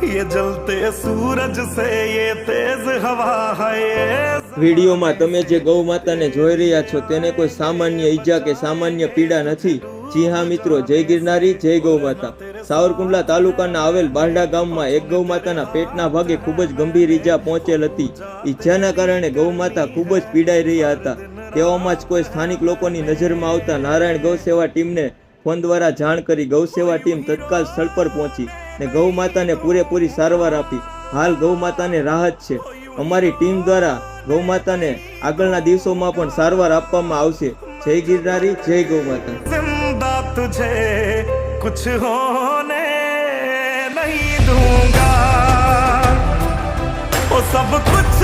ये जलते सूरज से ये तेज हवा है। વિડીયોમાં તમે જે ગૌ માતાને જોઈ રહ્યા છો તેને કોઈ સામાન્ય ઈજા કે સામાન્ય પીડા નથી। જી હા મિત્રો, જય ગિરનારી, જય ગૌ માતા। સાવરકુંડલા તાલુકાના આવેલ બારડા ગામમાં એક ગૌ માતાના પેટના ભાગે ખૂબ જ ગંભીર ઈજા પહોંચેલ હતી। ઈજાના કારણે ગૌ માતા ખૂબ જ પીડાઈ રહ્યા હતા। તેવામાં જ કોઈ સ્થાનિક લોકોની નજરમાં આવતા નારાયણ ગૌ સેવા ટીમને ફોન દ્વારા જાણ કરી ગૌ સેવા ટીમ તત્કાલ સ્થળ પર પહોંચી ને ગૌ માતાને પૂરેપૂરી સારવાર આપી। હાલ ગૌ માતાને રાહત છે। અમારી ટીમ દ્વારા ગૌ માતાને આગળના દિવસોમાં પણ સારવાર આપવામાં આવશે। જય ગિરનારી, જય ગૌ માતા। जिंदा तुझे कुछ होने नहीं दूंगा, वो सब कुछ